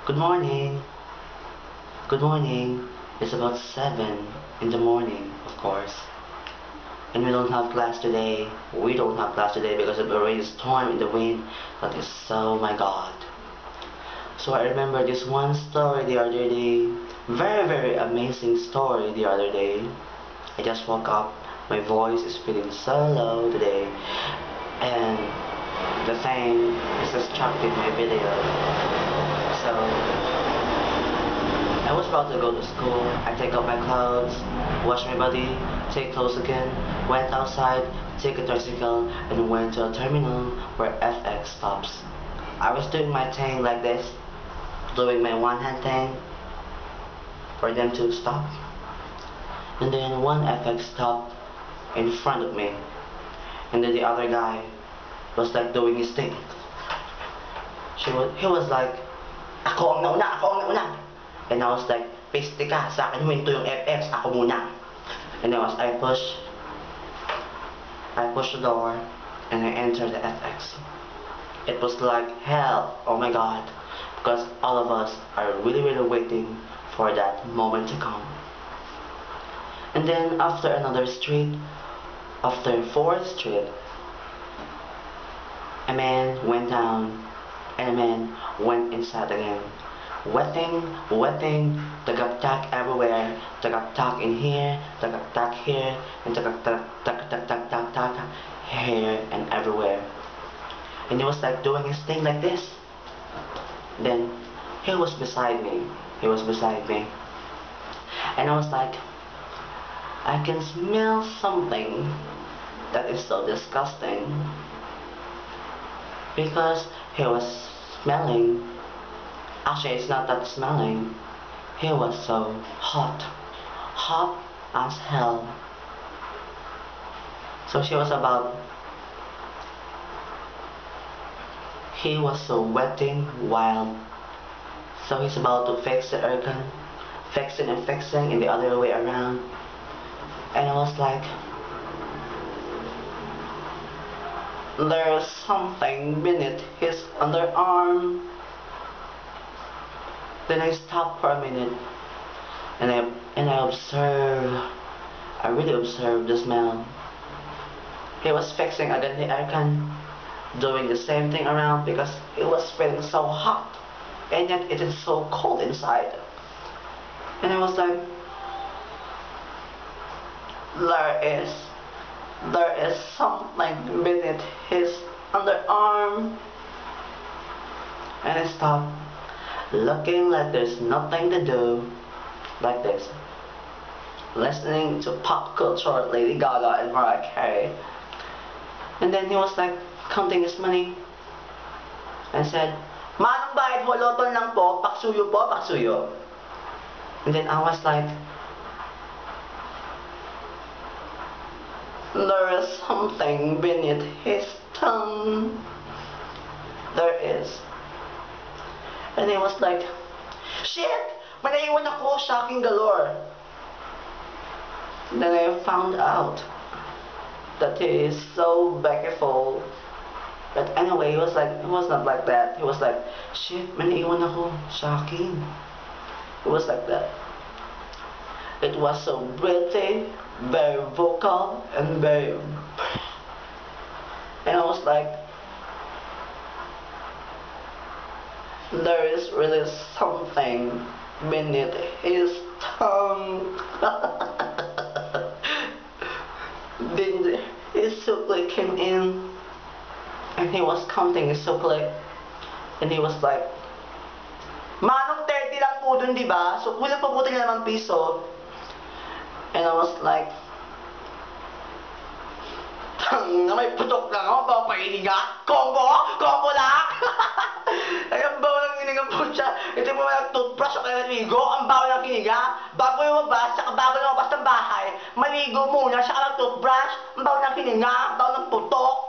Good morning. Good morning. It's about 7 in the morning, of course. And we don't have class today. We don't have class today because of a rainstorm in the wind. That is so, my God. So I remember this one story the other day. Very, very amazing story the other day. I just woke up. My voice is feeling so low today. And the thing is distracting my video. So I was about to go to school. I take off my clothes, wash my body, take clothes again, went outside, take a tricycle, and went to a terminal where FX stops. I was doing my thing like this, doing my one-hand thing for them to stop. And then one FX stopped in front of me. And then the other guy was like doing his thing. He was like, ako ang nauna, ako ang nauna. And I was like, piste ka, sa akin huminto yung FX, ako muna. And I pushed the door, and I entered the FX. It was like hell, oh my God, because all of us are really, really waiting for that moment to come. And then after another street, after 4th Street, a man went down, and a man went inside again. Wetting, tagaktak everywhere, tagaktak in here, tagaktak here, and tagaktak here and everywhere. And he was like doing his thing like this. Then he was beside me. And I was like, I can smell something that is so disgusting. Because he was smelling. Actually, it's not that smelling. He was so hot. Hot as hell. So he was so wetting wild. So he's about to fix the aircon. Fixing and fixing in the other way around. And I was like, there's something beneath his underarm. Then I stopped for a minute, and I really observed the smell. He was fixing again the aircon, doing the same thing around because it was feeling so hot, and yet it is so cold inside. And I was like, there is something beneath his underarm. And I stopped, looking like there's nothing to do, like this, listening to pop culture, Lady Gaga and Mariah Carey. And then he was like counting his money and said, Manong bayad ho, lotol lang po, paksuyo po, paksuyo. And then I was like, there is something beneath his tongue. There is. And he was like, shit! May naiwan ako, shocking galore. Then I found out that he is so beautiful. But anyway, he was not like that. He was like, shit, may naiwan ako, shocking. It was like that. It was so pretty, very vocal, and very... And I was like, there is really something beneath his tongue. Then his sukli came in, and he was counting his sukli, and he was like, Manong 30 lang po dun, diba? So kulang pa po tayo ng piso. And I was like, na may putok lang ako, papainiga. Combo lang. Ay, ang bawa ng hiniga po siya. Ito mo lang toothbrush o kaya maligo. Ang bawa ng hiniga. Bago lumabas, saka bago lumabas ng bahay, maligo muna, saka lang toothbrush. Ang bawa ng hiniga, ang bawa ng putok.